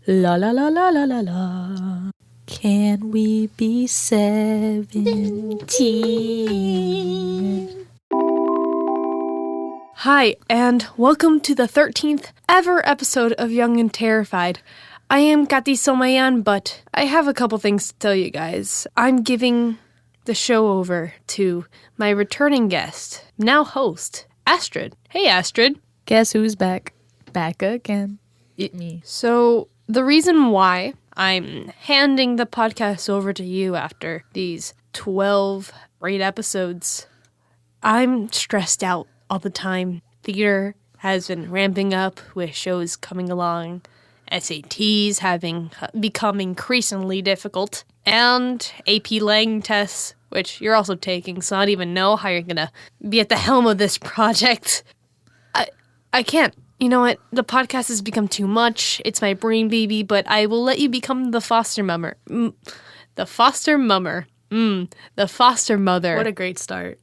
La la la la la la la. Can we be 17? Hi, and welcome to the 13th ever episode of Young and Terrified. I am Katy Someillan, but I have a couple things to tell you guys. I'm giving the show over to my returning guest, now host, Astrid. Hey, Astrid. Guess who's back? Back again. It me. So, the reason why I'm handing the podcast over to you after these 12 great episodes, I'm stressed out all the time. Theater has been ramping up with shows coming along, SATs having become increasingly difficult, and AP Lang tests, which you're also taking, so I don't even know how you're gonna be at the helm of this project. I can't. You know what? The podcast has become too much. It's my brain baby, but I will let you become the foster mummer. The foster mummer. The foster mother. What a great start.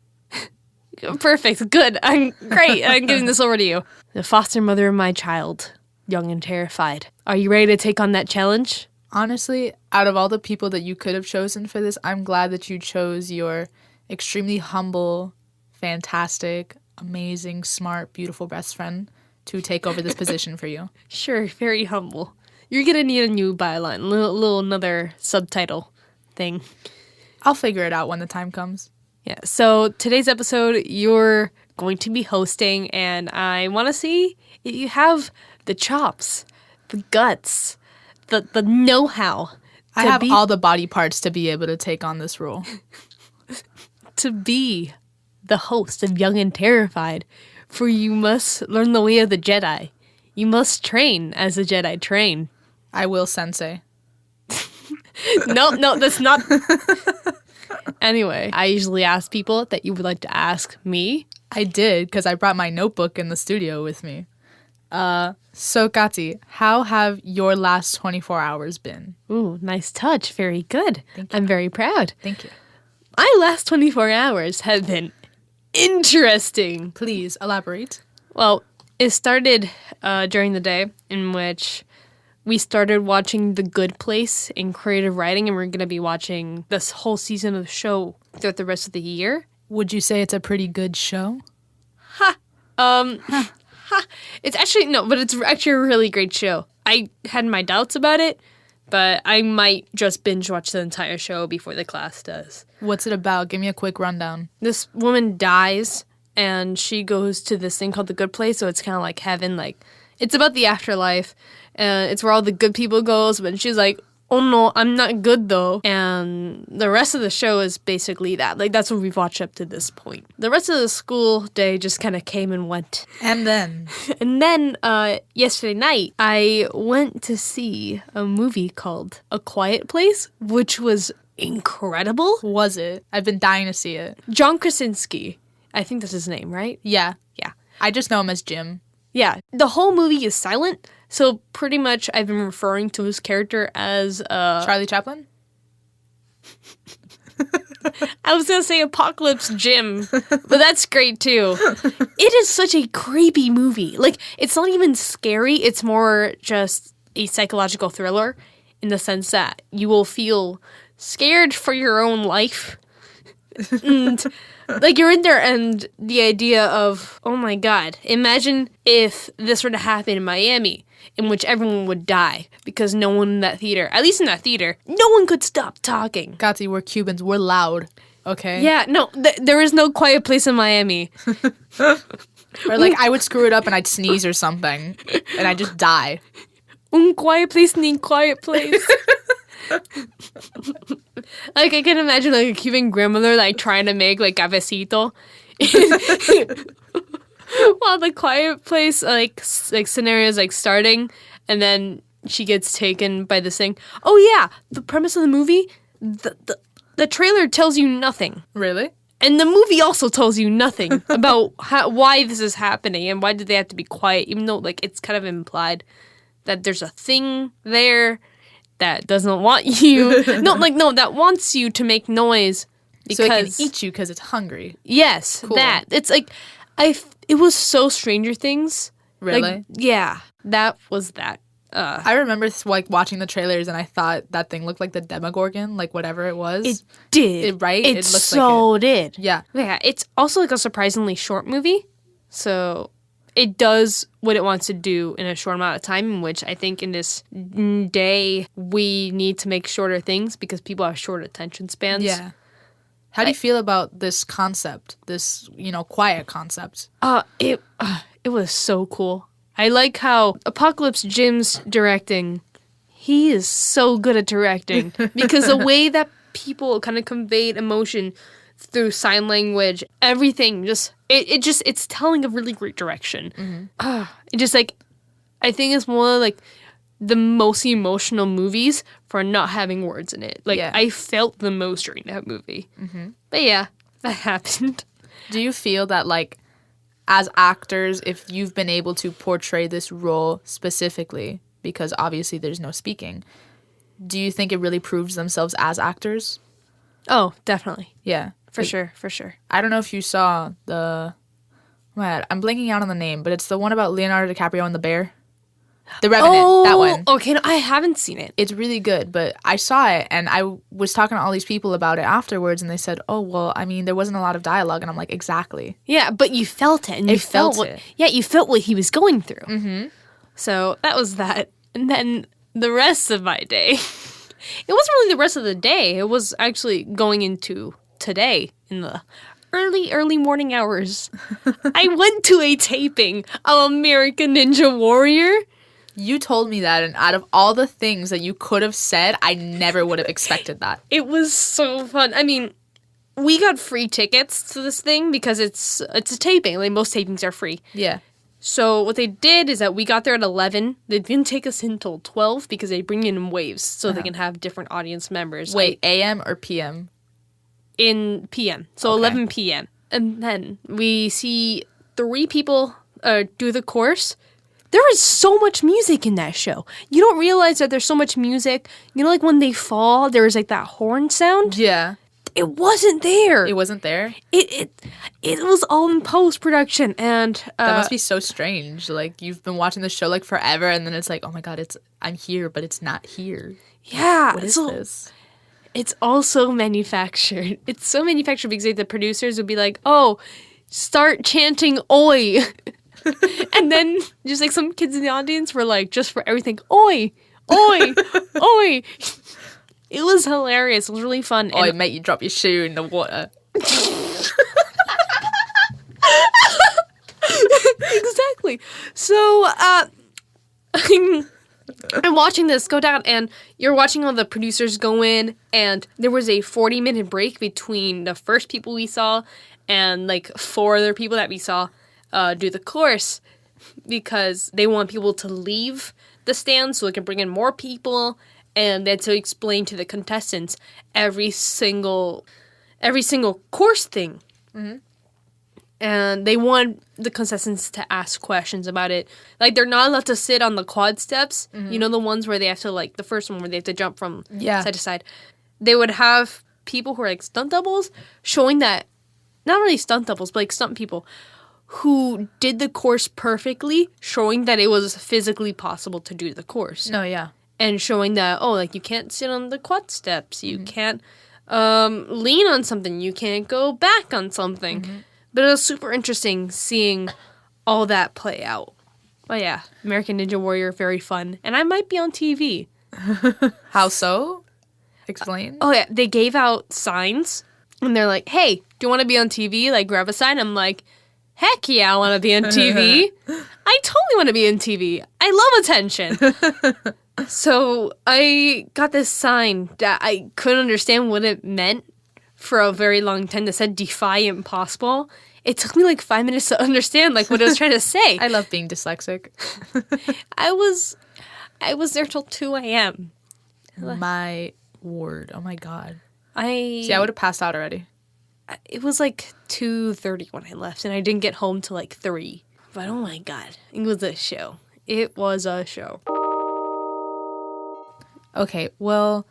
Perfect. Good. I'm great. I'm giving this over to you. The foster mother of my child, Young and Terrified. Are you ready to take on that challenge? Honestly, out of all the people that you could have chosen for this, I'm glad that you chose your extremely humble, fantastic, amazing, smart, beautiful best friend to take over this position for you. Sure. Very humble. You're going to need a new byline, little another subtitle thing. I'll figure it out when the time comes. Yeah, so today's episode, you're going to be hosting, and I want to see if you have the chops, the guts, the know-how. I have all the body parts to be able to take on this role. To be the host of Young and Terrified, for you must learn the way of the Jedi. You must train as a Jedi train. I will, Sensei. No, that's not... Anyway, I usually ask people that you would like to ask me. I did, because I brought my notebook in the studio with me. So, Katy, how have your last 24 hours been? Ooh, nice touch. Very good. Thank you. I'm very proud. Thank you. My last 24 hours have been interesting. Please, elaborate. Well, it started during the day in which we started watching The Good Place in creative writing, and we're going to be watching this whole season of the show throughout the rest of the year. Would you say it's a pretty good show? It's actually, no, but it's actually a really great show. I had my doubts about it, but I might just binge watch the entire show before the class does. What's it about? Give me a quick rundown. This woman dies, and she goes to this thing called The Good Place, so it's kind of like heaven. Like, it's about the afterlife, and it's where all the good people goes, but she's like, oh no, I'm not good though. And the rest of the show is basically that. Like, that's what we've watched up to this point. The rest of the school day just kind of came and went. And then? And then, yesterday night, I went to see a movie called A Quiet Place, which was incredible. Was it? I've been dying to see it. John Krasinski. I think that's his name, right? Yeah. Yeah. I just know him as Jim. Yeah. The whole movie is silent, so pretty much I've been referring to his character as Charlie Chaplin? I was gonna say Apocalypse Jim, but that's great too. It is such a creepy movie. Like, it's not even scary, it's more just a psychological thriller in the sense that you will feel scared for your own life. And like, you're in there, and the idea of, oh my god, imagine if this were to happen in Miami, in which everyone would die because no one in that theater, at least in that theater, no one could stop talking. Katy, we're Cubans. We're loud. Okay? Yeah, no, there is no quiet place in Miami. Or like, I would screw it up and I'd sneeze or something, and I'd just die. Un quiet place ni quiet place. Like, I can imagine like a Cuban grandmother like trying to make like cafecito while the quiet place like scenario is like starting, and then she gets taken by this thing. Oh yeah, the premise of the movie, the trailer tells you nothing. Really? And the movie also tells you nothing about why this is happening and why did they have to be quiet, even though like it's kind of implied that there's a thing there that doesn't want you. That wants you to make noise because so it can eat you because it's hungry. Yes, cool. That. It's like, it was so Stranger Things. Really? Like, yeah, that was that. I remember like watching the trailers and I thought that thing looked like the Demogorgon, like whatever it was. It did. Right? It looks so like it. did. Yeah. Yeah, it's also like a surprisingly short movie. So it does what it wants to do in a short amount of time, which I think in this day we need to make shorter things because people have short attention spans. Yeah. How do you feel about this concept, this, quiet concept? It was so cool. I like how Apocalypse Jim's directing. He is so good at directing because the way that people kind of conveyed emotion through sign language, everything it's telling a really great direction. It just like, I think it's one of like the most emotional movies for not having words in it. Like I felt the most during that movie. But yeah, that happened. Do you feel that like as actors, if you've been able to portray this role specifically, because obviously there's no speaking, do you think it really proves themselves as actors? Oh, definitely. Yeah. For sure. I don't know if you saw I'm blanking out on the name, but it's the one about Leonardo DiCaprio and the bear. The Revenant, that one. Okay, no, I haven't seen it. It's really good, but I saw it, and I was talking to all these people about it afterwards, and they said, oh, well, I mean, there wasn't a lot of dialogue, and I'm like, exactly. Yeah, but you felt it, and you felt it. Yeah, you felt what he was going through. Mm-hmm. So that was that. And then the rest of my day, it wasn't really the rest of the day. It was actually going into today in the early morning hours. I went to a taping of American Ninja Warrior. You told me that, and out of all the things that you could have said, I never would have expected that. It was so fun. I mean, we got free tickets to this thing because it's a taping. Like, most tapings are free. Yeah. So what they did is that we got there at 11. They didn't take us until 12 because they bring in waves so they can have different audience members. Wait, AM or PM? In PM. So 11 PM. And then we see 3 people do the course. There is so much music in that show. You don't realize that there's so much music. You know, like when they fall, there's like that horn sound. Yeah. It wasn't there. It wasn't there? It was all in post-production, and that must be so strange. Like, you've been watching the show like forever, and then it's like, oh my god, I'm here, but it's not here. Yeah. What is this? It's also manufactured. It's so manufactured because like, the producers would be like, oh, start chanting oi. And then just like some kids in the audience were like, just for everything, oi, oi, oi. It was hilarious. It was really fun. Oi, mate, you drop your shoe in the water. Exactly. So, I'm watching this go down, and you're watching all the producers go in, and there was a 40-minute break between the first people we saw and like 4 other people that we saw do the course because they want people to leave the stand so they can bring in more people and then to explain to the contestants every single course thing. Mm-hmm. And they want the contestants to ask questions about it. Like, they're not allowed to sit on the quad steps. Mm-hmm. You know, the ones where they have to, like, the first one where they have to jump from side to side. They would have people who are, like, stunt doubles showing that, not really stunt doubles, but, like, stunt people who did the course perfectly, showing that it was physically possible to do the course. No, yeah. And showing that, oh, like, you can't sit on the quad steps. You can't lean on something. You can't go back on something. Mm-hmm. But it was super interesting seeing all that play out. But yeah, American Ninja Warrior, very fun. And I might be on TV. How so? Explain. Oh yeah, they gave out signs. And they're like, hey, do you want to be on TV? Like, grab a sign. I'm like, heck yeah, I want to be on TV. I totally want to be on TV. I love attention. So I got this sign that I couldn't understand what it meant for a very long time that said defy impossible. It took me like 5 minutes to understand like what it was trying to say. I love being dyslexic. I was there till 2 a.m. My word. Oh my god. I would have passed out already. It was like 2:30 when I left, and I didn't get home till like 3. But oh my god, it was a show. It was a show. Okay, well,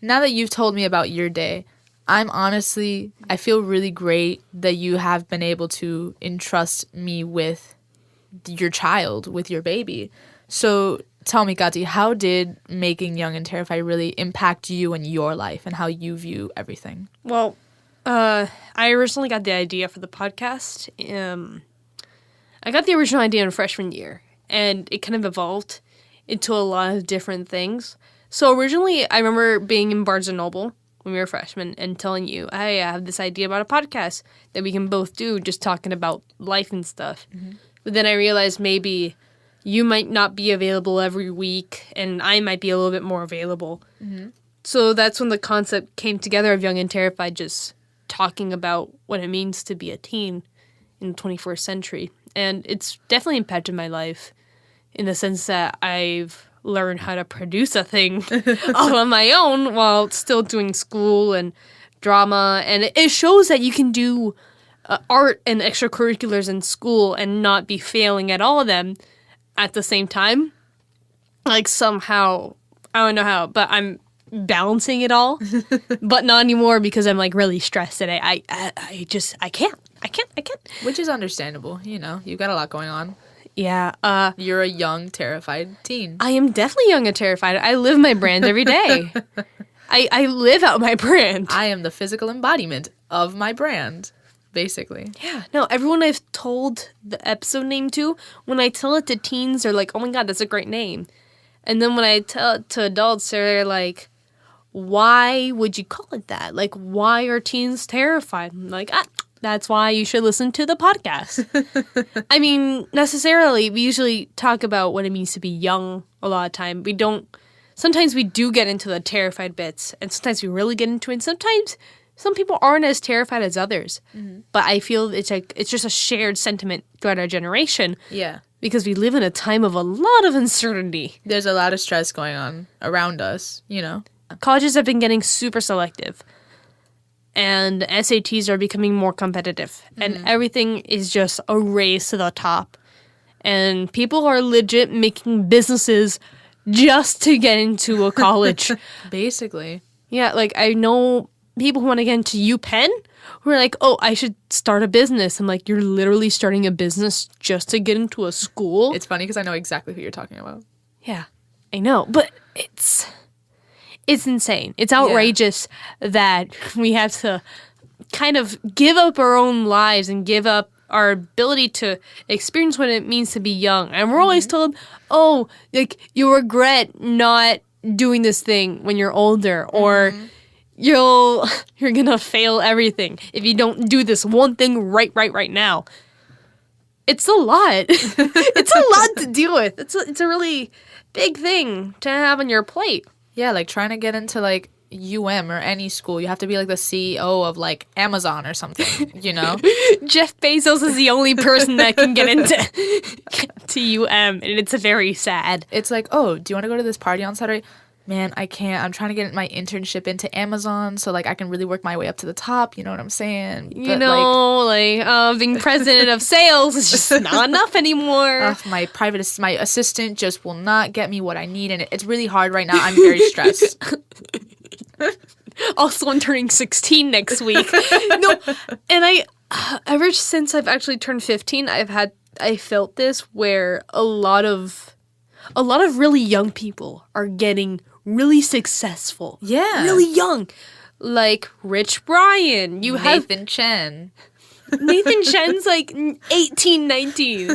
now that you've told me about your day, I feel really great that you have been able to entrust me with your child, with your baby. So tell me, Katy, how did making Young and Terrified really impact you and your life and how you view everything? Well, I originally got the idea for the podcast. I got the original idea in freshman year, and it kind of evolved into a lot of different things. So originally, I remember being in Barnes & Noble when we were freshmen and telling you, hey, I have this idea about a podcast that we can both do, just talking about life and stuff. Mm-hmm. But then I realized maybe you might not be available every week, and I might be a little bit more available. Mm-hmm. So that's when the concept came together of Young and Terrified, just talking about what it means to be a teen in the 21st century. And it's definitely impacted my life in the sense that I've learned how to produce a thing all on my own while still doing school and drama. And it shows that you can do art and extracurriculars in school and not be failing at all of them at the same time. Like somehow, I don't know how, but I'm balancing it all, but not anymore because I'm like really stressed today. I can't. Which is understandable, you know. You've got a lot going on. Yeah. You're a young, terrified teen. I am definitely young and terrified. I live my brand every day. I live out my brand. I am the physical embodiment of my brand, basically. Yeah. No, everyone I've told the episode name to, when I tell it to teens, they're like, oh my God, that's a great name. And then when I tell it to adults, they're like, why would you call it that? Like, why are teens terrified? I'm like, that's why you should listen to the podcast. I mean, necessarily, we usually talk about what it means to be young a lot of time. Sometimes we do get into the terrified bits, and sometimes we really get into it. And sometimes some people aren't as terrified as others. Mm-hmm. But I feel it's just a shared sentiment throughout our generation. Yeah. Because we live in a time of a lot of uncertainty. There's a lot of stress going on around us, you know. Colleges have been getting super selective. And SATs are becoming more competitive. Mm-hmm. And everything is just a race to the top. And people are legit making businesses just to get into a college. Basically. Yeah, like I know people who want to get into UPenn who are like, oh, I should start a business. I'm like, you're literally starting a business just to get into a school? It's funny because I know exactly who you're talking about. Yeah, I know. But it's insane. It's outrageous that we have to kind of give up our own lives and give up our ability to experience what it means to be young. And we're always told, oh, like, you regret not doing this thing when you're older, or you're gonna fail everything if you don't do this one thing right now. It's a lot. It's a lot to deal with. It's a really big thing to have on your plate. Yeah, like trying to get into like UM or any school, you have to be like the CEO of like Amazon or something, you know? Jeff Bezos is the only person that can get into to UM, and it's very sad. It's like, oh, do you want to go to this party on Saturday? Man, I can't. I'm trying to get my internship into Amazon so like I can really work my way up to the top, you know what I'm saying? You know, being president of sales is just not enough anymore. My assistant just will not get me what I need, and it's really hard right now. I'm very stressed. Also, I'm turning 16 next week. No, and ever since I've actually turned 15, I felt this where a lot of really young people are getting really successful. Yeah. Really young. Like Rich Brian. You have Nathan Chen. Nathan Chen's like 18, 19.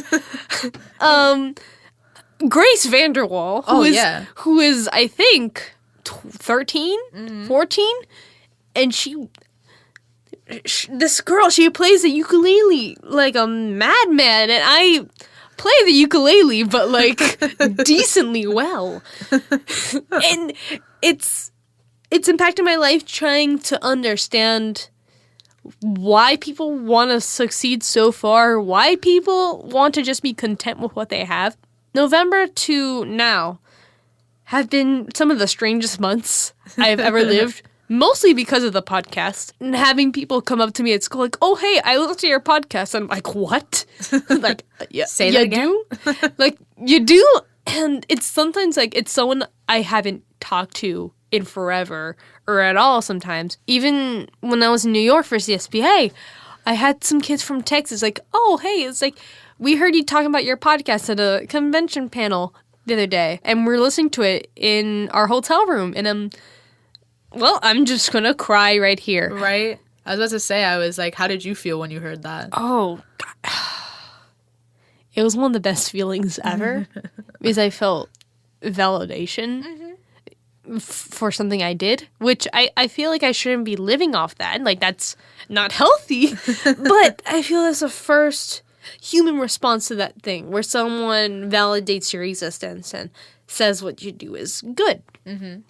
Grace Vanderwall, who is I think 13, 14, and this girl, she plays the ukulele like a madman, and I play the ukulele, but like decently well. And it's impacted my life trying to understand why people want to succeed so far, why people want to just be content with what they have. November to now have been some of the strangest months I've ever lived. Mostly because of the podcast. And having people come up to me at school like, oh, hey, I listened to your podcast. And I'm like, what? Like, yeah, say that again? Do? Like, you do? And it's sometimes like, it's someone I haven't talked to in forever or at all sometimes. Even when I was in New York for CSPA, I had some kids from Texas like, oh, hey, it's like, we heard you talking about your podcast at a convention panel. the other day, and we're listening to it in our hotel room, and I'm just gonna cry right here. Right? I was about to say, I was like, how did you feel when you heard that? Oh, God. It was one of the best feelings ever because I felt validation for something I did, which I feel like I shouldn't be living off that. Like, that's not healthy. But I feel that's the first human response to that thing where someone validates your existence and says what you do is good. Mm-hmm.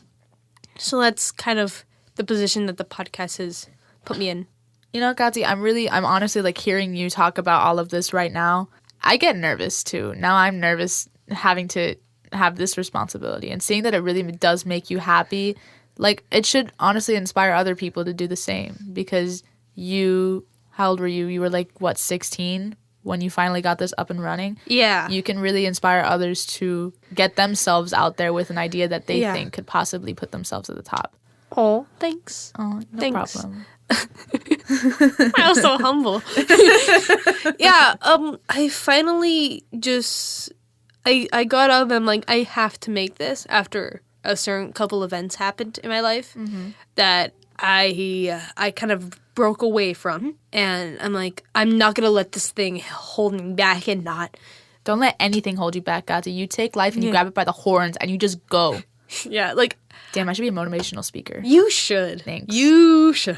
So that's kind of the position that the podcast has put me in. You know, Gati, I'm honestly like hearing you talk about all of this right now. I get nervous too. Now I'm nervous having to have this responsibility and seeing that it really does make you happy. Like, it should honestly inspire other people to do the same because how old were you? You were like, what, 16 when you finally got this up and running? Yeah. You can really inspire others to get themselves out there with an idea that they think could possibly put themselves at the top. Oh, thanks. Oh, no Thanks. problem. I was so humble. Yeah, I finally just I got up and I'm like, I have to make this after a certain couple events happened in my life that I kind of broke away from, and I'm like, I'm not gonna let this thing hold me back and not. Don't let anything hold you back, Gati. You take life and you grab it by the horns and you just go. Yeah, like, damn, I should be a motivational speaker. you should. Thanks. You should.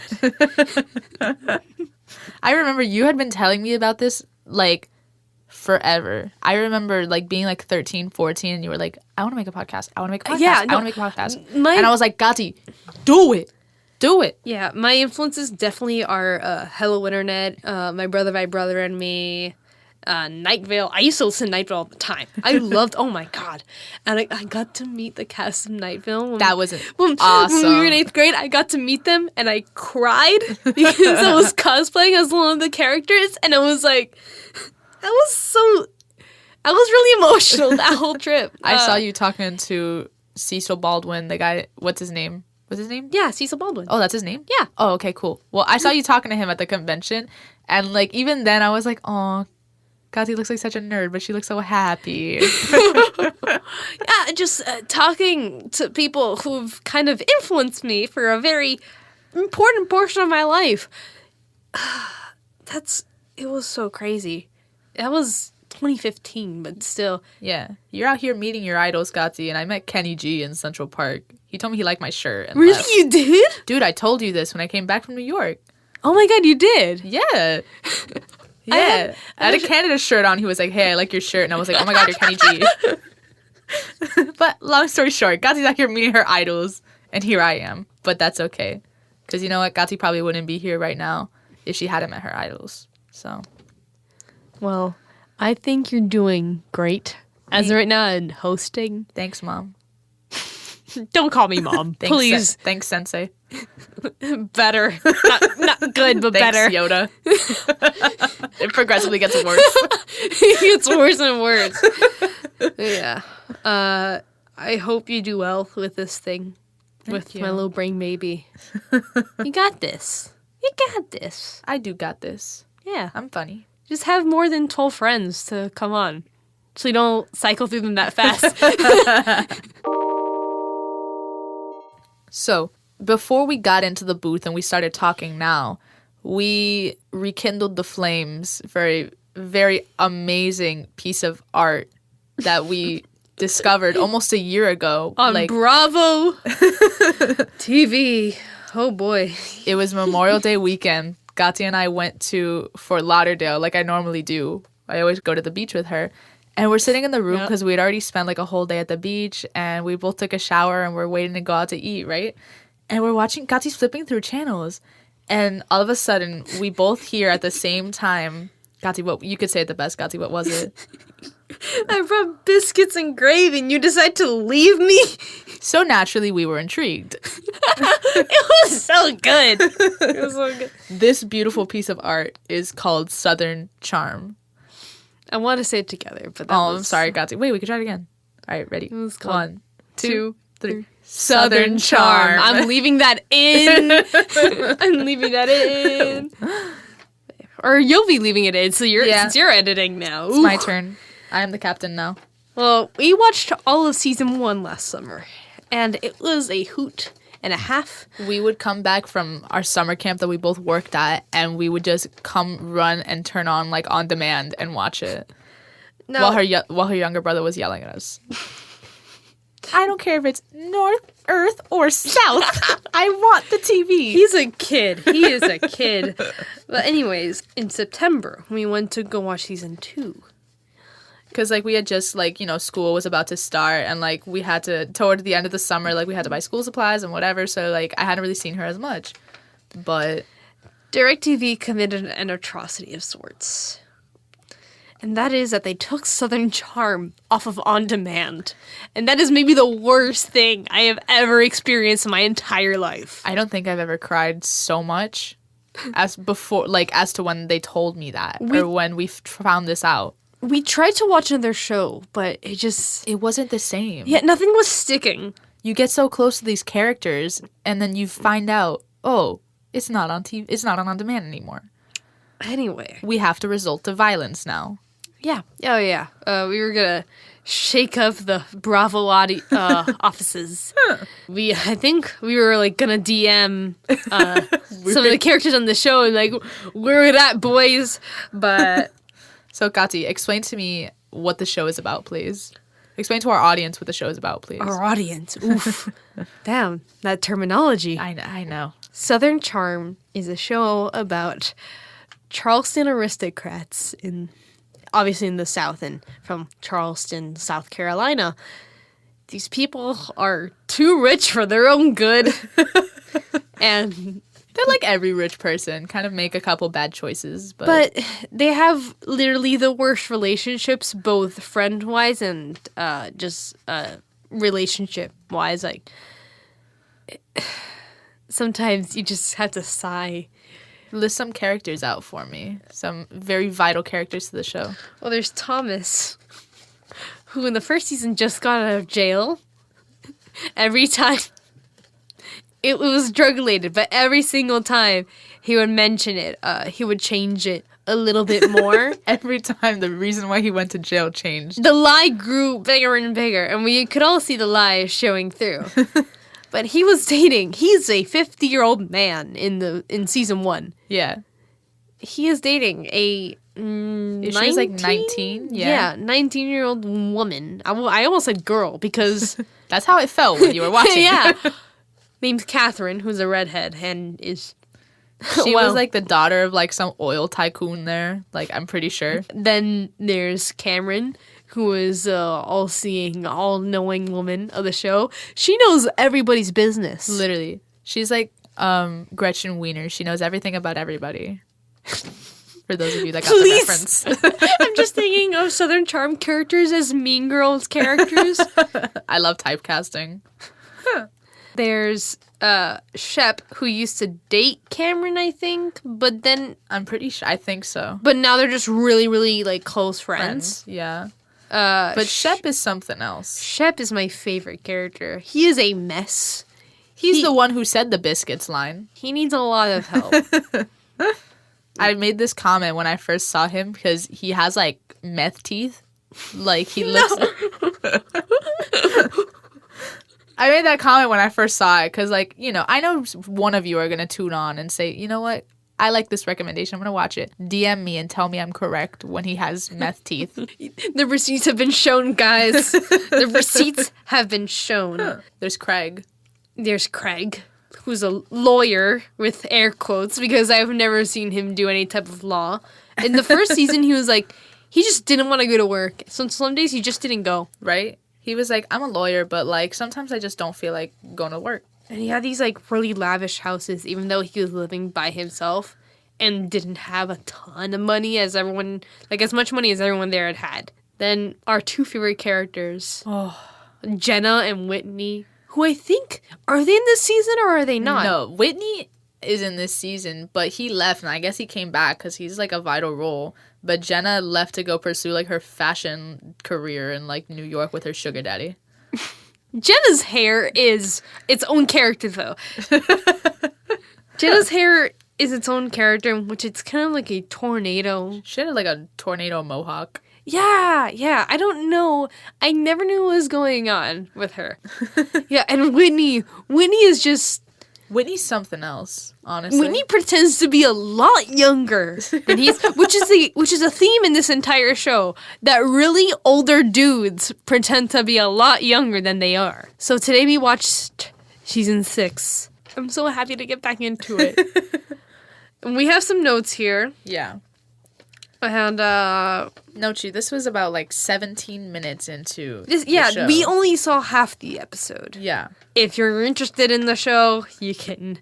I remember you had been telling me about this, like, forever. I remember, like, being, like, 13, 14, and you were like, I want to make a podcast. I want to make a podcast. Yeah, I no, want to make a podcast. my- And I was like, Gati, do it. Do it. Yeah, my influences definitely are Hello Internet, My Brother and Me, Night Vale. I used to listen to Night Vale all the time. I loved, oh my God. And I got to meet the cast of Night Vale. That was When awesome. we were in 8th grade, I got to meet them and I cried because I was cosplaying as one of the characters. And I was like, I was really emotional that whole trip. I saw you talking to Cecil Baldwin, the guy, what's his name? What's his name? Yeah, Cecil Baldwin. Oh, that's his name? Yeah. Oh, okay, cool. Well, I saw you talking to him at the convention, and, like, even then I was like, oh, Gati looks like such a nerd, but she looks so happy. Yeah, just talking to people who've kind of influenced me for a very important portion of my life. It was so crazy. That was 2015, but still. Yeah. You're out here meeting your idols, Gati, and I met Kenny G in Central Park. He told me he liked my shirt. And Really? left. You did? Dude, I told you this when I came back from New York. Oh my God, you did? Yeah. Yeah. I had a Canada shirt on. He was like, hey, I like your shirt. And I was like, oh my God, you're Kenny G. But long story short, Gati's out here meeting her idols, and here I am. But that's okay. Because you know what? Gati probably wouldn't be here right now if she hadn't met her idols. So. Well, I think you're doing great as of right now in hosting. Thanks, Mom. Don't call me Mom, Thanks, please. Thanks, Sensei. Better. Not good, but Thanks, better. Yoda. It progressively gets worse. It gets worse and worse. Yeah. I hope you do well with this thing. With you. my little brain baby. You got this. You got this. I do got this. Yeah. I'm funny. Just have more than 12 friends to come on. So you don't cycle through them that fast. So, before we got into the booth and we started talking now, we rekindled the flames for a very amazing piece of art that we discovered almost a year ago. On Bravo TV. Oh boy. It was Memorial Day weekend. Gati and I went to Fort Lauderdale like I normally do. I always go to the beach with her. And we're sitting in the room because we'd already spent like a whole day at the beach, and we both took a shower and we're waiting to go out to eat, right? And we're watching, Gati's flipping through channels. And all of a sudden, we both hear at the same time, Gati, what you could say it the best, Gati, what was it? I brought biscuits and gravy and you decide to leave me? So naturally, we were intrigued. It was so good. It was so good. This beautiful piece of art is called Southern Charm. I want to say it together, but I'm sorry, Gati. Wait, we can try it again. All right, ready? was called 1, 2, 3. Southern Charm. I'm leaving that in. I'm leaving that in. Or you'll be leaving it in, so since you're editing now. It's my turn. I am the captain now. Well, we watched all of season 1 last summer, and it was a hoot and a half. We would come back from our summer camp that we both worked at, and we would just come run and turn on like on demand and watch it. No. While her younger brother was yelling at us. I don't care if it's north, earth, or south. I want the TV. He's a kid. He is a kid. But anyways, in September, we went to go watch season 2. Because, like, we had just, like, school was about to start, and, like, we had to, toward the end of the summer, like, we had to buy school supplies and whatever, so, like, I hadn't really seen her as much. But DirecTV committed an atrocity of sorts. And that is that they took Southern Charm off of On Demand. And that is maybe the worst thing I have ever experienced in my entire life. I don't think I've ever cried so much as before, like, as to when they told me that, or when we found this out. We tried to watch another show, but it wasn't the same. Yeah, nothing was sticking. You get so close to these characters, and then you find out, oh, it's not on TV, it's not on demand anymore. Anyway, we have to resort to violence now. Yeah. Oh, yeah. We were gonna shake up the Bravo offices. I think we were like gonna DM some of the characters on the show and like, where are that, boys? But so, Katy, explain to me what the show is about, please. Explain to our audience what the show is about, please. Our audience. Oof. Damn, that terminology. I know. Southern Charm is a show about Charleston aristocrats obviously in the South and from Charleston, South Carolina. These people are too rich for their own good. And they're like every rich person, kind of make a couple bad choices. But they have literally the worst relationships, both friend-wise and just relationship-wise. Like, sometimes you just have to sigh. List some characters out for me. Some very vital characters to the show. Well, there's Thomas, who in the first season just got out of jail. Every time, it was drug-related, but every single time he would mention it, he would change it a little bit more. Every time the reason why he went to jail changed. The lie grew bigger and bigger, and we could all see the lie showing through. But he's a 50-year-old man in season 1. Yeah. He is dating a 19? She was like 19? Yeah, 19-year-old woman. I almost said girl because... That's how it felt when you were watching. Yeah. Name's Catherine, who's a redhead, and is... She was like the daughter of like some oil tycoon there. Like, I'm pretty sure. Then there's Cameron, who is all-seeing, all-knowing woman of the show. She knows everybody's business. Literally. She's like Gretchen Wiener. She knows everything about everybody. For those of you that got the reference. I'm just thinking of Southern Charm characters as Mean Girls characters. I love typecasting. There's Shep, who used to date Cameron, I think, but then... I'm pretty sure. I think so. But now they're just really, really, like, close friends. Yeah. But Shep is something else. Shep is my favorite character. He is a mess. He's the one who said the biscuits line. He needs a lot of help. I made this comment when I first saw him because he has, like, meth teeth. Like, he looks... I made that comment when I first saw it because, like, I know one of you are going to tune on and say, you know what? I like this recommendation. I'm going to watch it. DM me and tell me I'm correct when he has meth teeth. The receipts have been shown, guys. The receipts have been shown. There's Craig. There's Craig, who's a lawyer with air quotes because I've never seen him do any type of law. In the first season, he was like, he just didn't want to go to work. So some days he just didn't go. Right? He was like, I'm a lawyer, but, like, sometimes I just don't feel like going to work. And he had these, like, really lavish houses, even though he was living by himself and didn't have a ton of money as everyone, like, as much money as everyone there had. Then our two favorite characters, Jenna and Whitney, who I think, are they in this season or are they not? No, Whitney is in this season, but he left, and I guess he came back because he's, like, a vital role. But Jenna left to go pursue, like, her fashion career in, like, New York with her sugar daddy. Jenna's hair is its own character, though. Jenna's hair is its own character, which it's kind of like a tornado. She had, like, a tornado mohawk. Yeah. I don't know. I never knew what was going on with her. Yeah, and Whitney is just... Whitney's something else, honestly. Whitney pretends to be a lot younger than he is, which is a theme in this entire show, that really older dudes pretend to be a lot younger than they are. So today we watched season 6. I'm so happy to get back into it. And we have some notes here. Yeah. And Nochi, this was about like 17 minutes into the show. We only saw half the episode. Yeah. If you're interested in the show, you can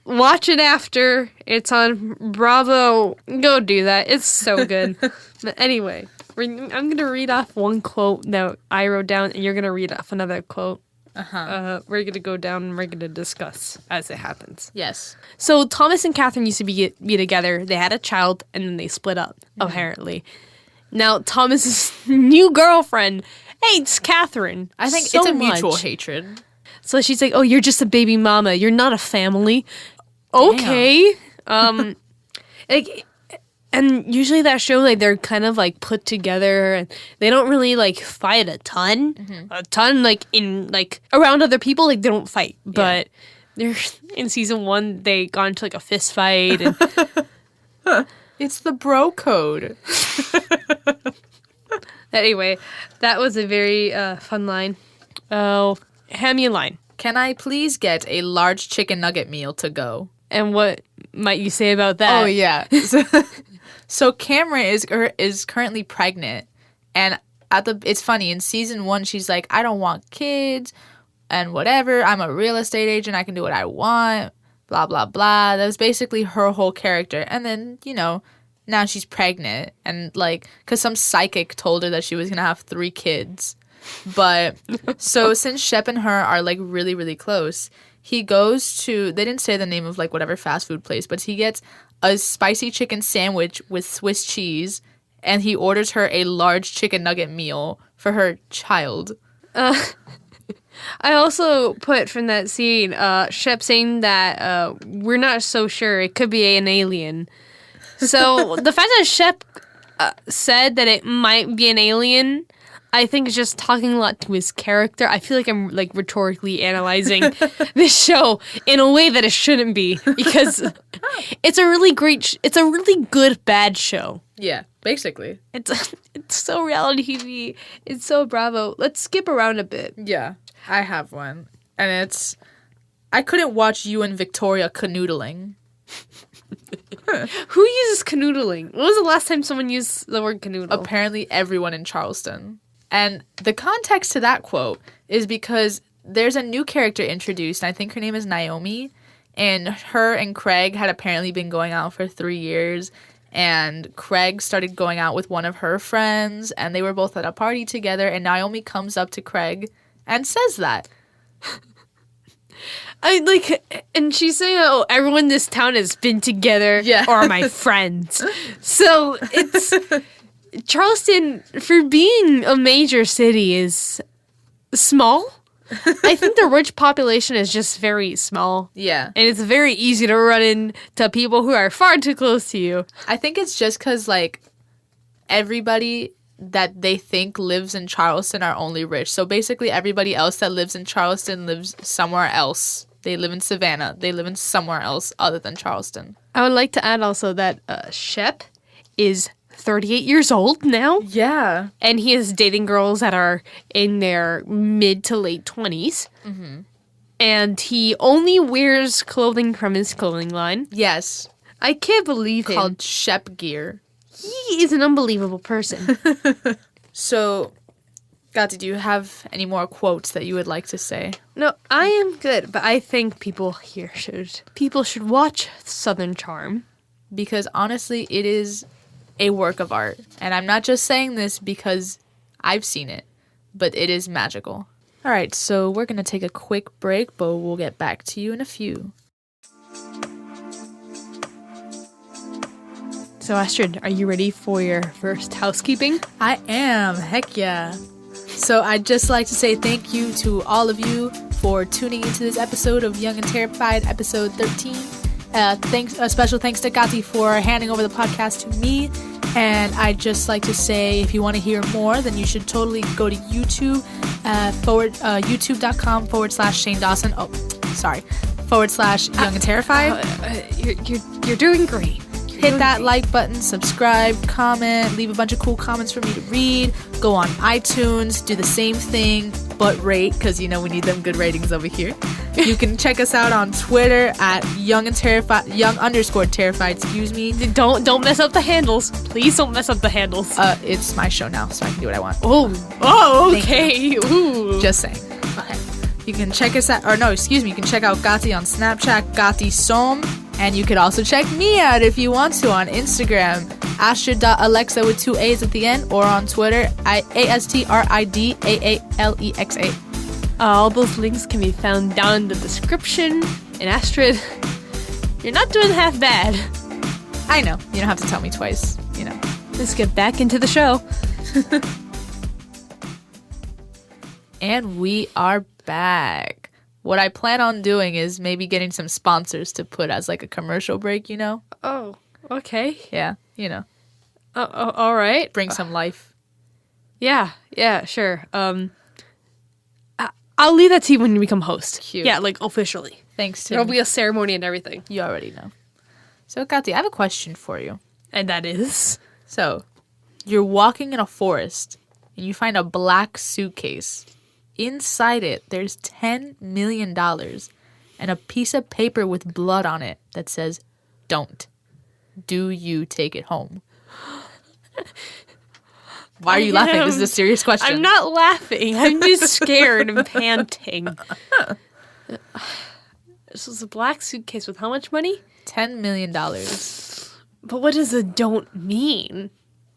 watch it after. It's on Bravo. Go do that. It's so good. But anyway, I'm going to read off one quote that I wrote down, and you're going to read off another quote. We're going to go down and we're going to discuss as it happens. Yes. So Thomas and Catherine used to be together. They had a child, and then they split up, apparently. Now, Thomas's new girlfriend hates Catherine. I think so it's a much. mutual hatred. So she's like, oh, you're just a baby mama. You're not a family. Okay. And usually that show, like, they're kind of, like, put together, and they don't really, like, fight a ton. Mm-hmm. A ton, like, in, like, around other people, like, they don't fight. But they're in season 1, they got into, like, a fist fight. And It's the bro code. Anyway, that was a very fun line. Oh, hand me a line. Can I please get a large chicken nugget meal to go? And what might you say about that? Oh, yeah. So Cameron is currently pregnant, and it's funny, in season 1 she's like, I don't want kids and whatever, I'm a real estate agent, I can do what I want, blah blah blah. That was basically her whole character. And then, now she's pregnant, and like, because some psychic told her that she was gonna have 3 kids. But so since Shep and her are like really really close, he goes to, they didn't say the name of like whatever fast food place, but he gets a spicy chicken sandwich with Swiss cheese, and he orders her a large chicken nugget meal for her child. I also put from that scene, Shep saying that we're not so sure, it could be an alien. So the fact that Shep said that it might be an alien, I think is just talking a lot to his character. I feel like I'm like rhetorically analyzing this show in a way that it shouldn't be, because it's a really good bad show. Yeah, basically. It's so reality TV. It's so Bravo. Let's skip around a bit. Yeah, I have one, and it's, I couldn't watch you and Victoria canoodling. Who uses canoodling? When was the last time someone used the word canoodle? Apparently everyone in Charleston. And the context to that quote is because there's a new character introduced, and I think her name is Naomi, and her and Craig had apparently been going out for 3 years, and Craig started going out with one of her friends, and they were both at a party together, and Naomi comes up to Craig and says that. And she's saying, oh, everyone in this town has been together, or are my friends. So it's... Charleston, for being a major city, is small. I think the rich population is just very small. Yeah. And it's very easy to run into people who are far too close to you. I think it's just because, like, everybody that they think lives in Charleston are only rich. So basically everybody else that lives in Charleston lives somewhere else. They live in Savannah. They live in somewhere else other than Charleston. I would like to add also that Shep is 38 years old now. Yeah. And he is dating girls that are in their mid to late 20s. Mm-hmm. And he only wears clothing from his clothing line. Yes. I can't believe him. Called Shep Gear. He is an unbelievable person. So, Gati, do you have any more quotes that you would like to say? No, I am good, but I think people should watch Southern Charm. Because honestly, it is a work of art. And I'm not just saying this because I've seen it, but it is magical. All right, so we're going to take a quick break, but we'll get back to you in a few. So, Astrid, are you ready for your first housekeeping? I am. Heck yeah. So I'd just like to say thank you to all of you for tuning into this episode of Young and Terrified, episode 13. A special thanks to Gati for handing over the podcast to me. And I'd just like to say, if you want to hear more, then you should totally go to YouTube, youtube.com/Shane Dawson. Oh, sorry. /Young&Terrified. You're doing great. Hit that like button, subscribe, comment, leave a bunch of cool comments for me to read. Go on iTunes, do the same thing, but rate, because we need them good ratings over here. You can check us out on Twitter at Young&Terrified, Young_Terrified, excuse me. Don't mess up the handles. Please don't mess up the handles. It's my show now, so I can do what I want. Oh, okay. Ooh. Just saying. Okay. You can check us out, you can check out Katy on Snapchat, Katy Someillan. And you could also check me out if you want to on Instagram, Astrid.Alexa with 2 A's at the end, or on Twitter, ASTRIDAALEXA. All those links can be found down in the description. And Astrid, you're not doing half bad. I know. You don't have to tell me twice, Let's get back into the show. And we are back. What I plan on doing is maybe getting some sponsors to put as like a commercial break, Oh, okay. Yeah, all right. Bring some life. Yeah, sure. I'll leave that to you when you become host. Cute. Yeah, like officially. Thanks, Tim. There'll be a ceremony and everything. You already know. So, Katy, I have a question for you. And that is? So, you're walking in a forest and you find a black suitcase. Inside it, there's $10 million and a piece of paper with blood on it that says, "Don't. Do you take it home?" Why are you laughing? This is a serious question. I'm not laughing. I'm just scared and panting. This was a black suitcase with how much money? $10 million. But what does a don't mean?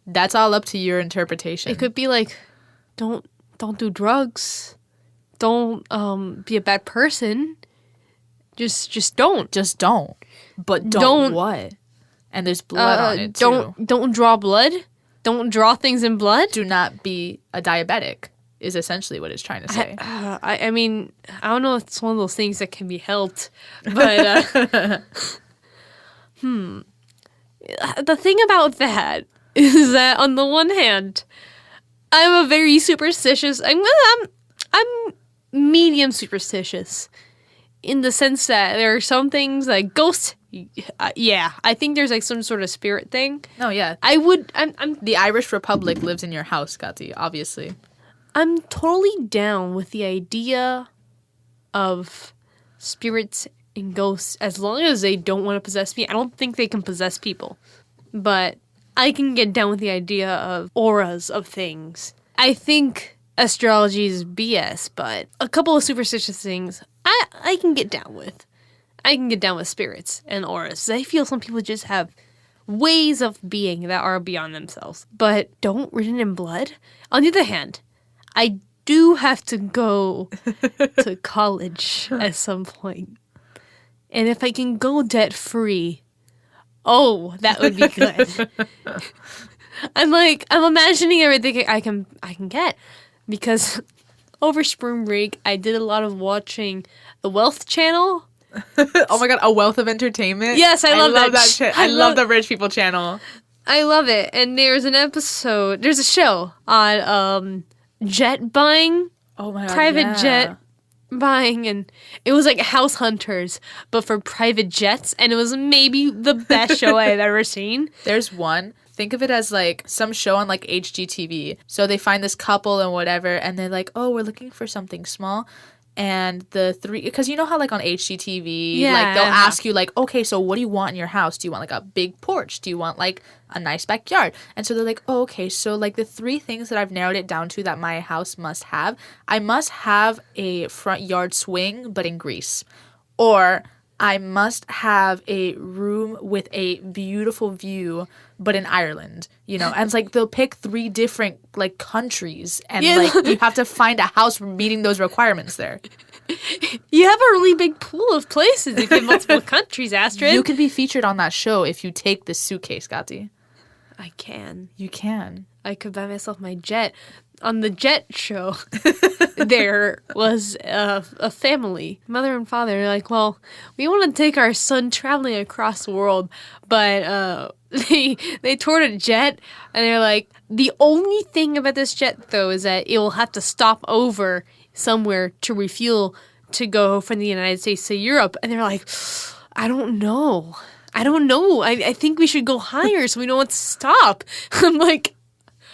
That's all up to your interpretation. It could be like, don't do drugs. Don't be a bad person. Just don't. Just don't. But don't what? And there's blood on it too. Don't draw blood. Don't draw things in blood. Do not be a diabetic is essentially what it's trying to say. I mean, I don't know if it's one of those things that can be helped, but the thing about that is that on the one hand, I'm a very superstitious. I'm medium superstitious in the sense that there are some things like ghosts. Yeah, I think there's like some sort of spirit thing. No, yeah. I'm the Irish Republic lives in your house, Katy, obviously. I'm totally down with the idea of spirits and ghosts as long as they don't want to possess me. I don't think they can possess people. But I can get down with the idea of auras of things. I think astrology is BS, but a couple of superstitious things I can get down with. I can get down with spirits and auras. I feel some people just have ways of being that are beyond themselves. But don't written in blood. On the other hand, I do have to go to college at some point. And if I can go debt-free, that would be good. I'm imagining everything I can get. Because over spring break, I did a lot of watching the Wealth Channel. Oh my god, a wealth of entertainment? Yes, I love that. I love the Rich People Channel. I love it. And there's a show on jet buying. Oh my god, private jet buying, and it was like House Hunters, but for private jets, and it was maybe the best show I've ever seen. There's one. Think of it as like some show on like HGTV. So they find this couple and whatever, and they're like, "Oh, we're looking for something small." And the three, because you know how like on HGTV, like they'll ask you like, okay, so what do you want in your house? Do you want like a big porch? Do you want like a nice backyard? And so they're like, oh, okay, so like the three things that I've narrowed it down to that my house must have, I must have a front yard swing, but in Greece. Or I must have a room with a beautiful view, but in Ireland, and it's like they'll pick three different like countries, and like you have to find a house meeting those requirements there. You have a really big pool of places if you have multiple countries, Astrid. You could be featured on that show if you take this suitcase, Katy. I can. You can. I could buy myself my jet. on the jet show, there was a family, mother and father. They're like, well, we want to take our son traveling across the world, but they toured a jet, and they're like, the only thing about this jet, though, is that it will have to stop over somewhere to refuel to go from the United States to Europe. And they're like, I don't know. I think we should go higher so we know what to stop. I'm like,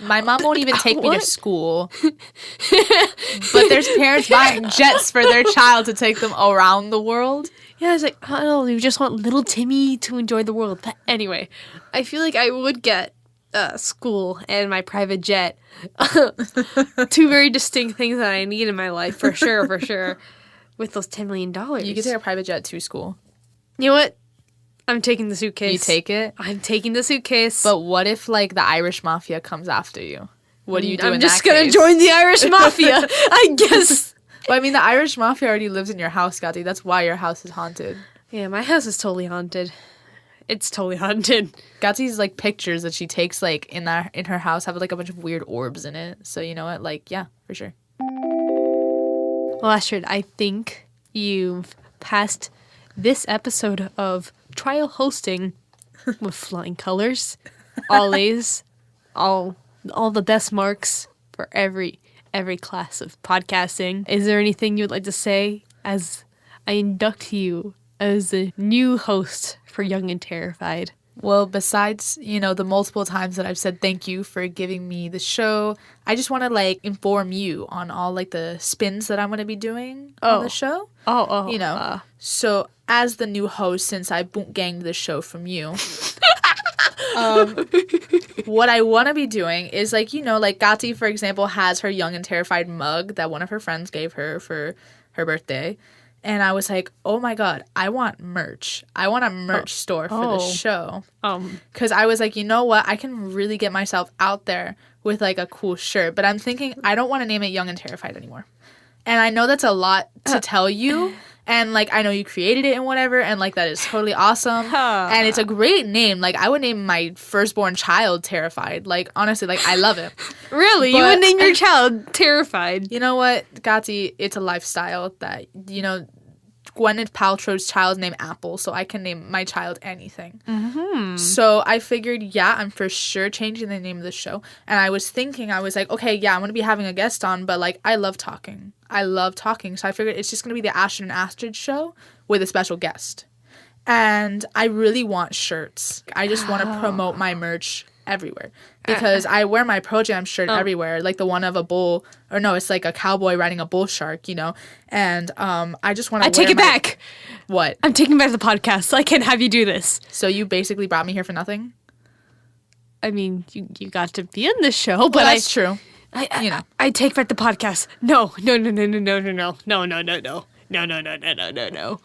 my mom won't even take me to school. But there's parents buying jets for their child to take them around the world. Yeah, I was like, oh, you just want little Timmy to enjoy the world. But anyway, I feel like I would get school and my private jet. Two very distinct things that I need in my life, for sure. With those $10 million. You could take a private jet to school. You know what? I'm taking the suitcase. You take it? I'm taking the suitcase. But what if, like, the Irish Mafia comes after you? What do you do in that case? I'm just going to join the Irish Mafia, I guess. Well, I mean, the Irish Mafia already lives in your house, Katy. That's why your house is haunted. Yeah, my house is totally haunted. It's totally haunted. Katy's, like, pictures that she takes, like, in her house have, like, a bunch of weird orbs in it. So, you know what? Like, yeah, for sure. Well, Astrid, I think you've passed this episode of trial hosting with flying colors, all A's, all the best marks for every class of podcasting. Is there anything you'd like to say as I induct you as a new host for Young and Terrified? Well, besides, the multiple times that I've said thank you for giving me the show, I just want to, like, inform you on all, like, the spins that I'm going to be doing on the show. So, as the new host, since I boot-ganged this show from you, what I want to be doing is, like, Katy, for example, has her Young and Terrified mug that one of her friends gave her for her birthday. And I was like, oh my God, I want merch. I want a merch store for the show. Because I was like, you know what? I can really get myself out there with, like, a cool shirt. But I'm thinking, I don't want to name it Young and Terrified anymore. And I know that's a lot to tell you. And, like, I know you created it and whatever. And, like, that is totally awesome. And it's a great name. Like, I would name my firstborn child Terrified. Like, honestly, like, I love it. Really? You would name your child Terrified? You know what, Katy? It's a lifestyle that, Gwyneth Paltrow's child's name Apple, so I can name my child anything. Mm-hmm. So I figured, I'm for sure changing the name of the show. And I was like, okay, I'm going to be having a guest on, but, like, I love talking. So I figured it's just going to be the Astrid and Astrid show with a special guest. And I really want shirts. I just want to promote my merch everywhere. Because I wear my Pro Jam shirt everywhere, like the one of a bull, or no, it's like a cowboy riding a bull shark, And I just want to. I take it back. What? I'm taking back the podcast. I can't have you do this. So you basically brought me here for nothing. I mean, you got to be in this show, but that's true. I take back the podcast. No.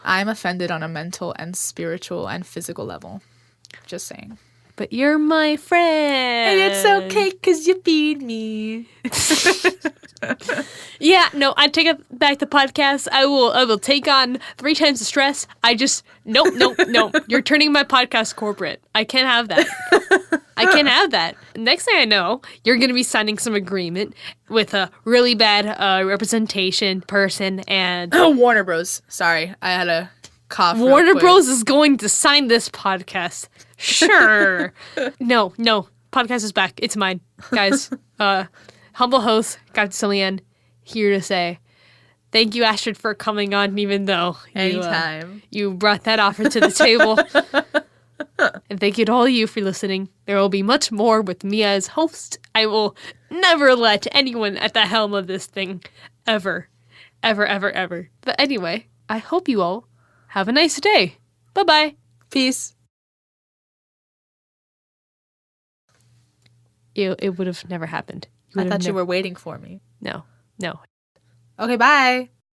I'm offended on a mental and spiritual and physical level. Just saying. But you're my friend. And it's okay because you feed me. Yeah, no, I take back the podcast. I will take on 3 times the stress. No. You're turning my podcast corporate. I can't have that. Next thing I know, you're going to be signing some agreement with a really bad representation person and... Warner Bros. Sorry, I had a cough. Warner Bros. Is going to sign this podcast. Sure. No. Podcast is back. It's mine. Guys, humble host, Katy Someillan, here to say thank you, Astrid, for coming on, even though you brought that offer to the table. And thank you to all of you for listening. There will be much more with me as host. I will never let anyone at the helm of this thing ever. But anyway, I hope you all have a nice day. Bye-bye. Peace. It would have never happened. I thought you were waiting for me. No. Okay, bye.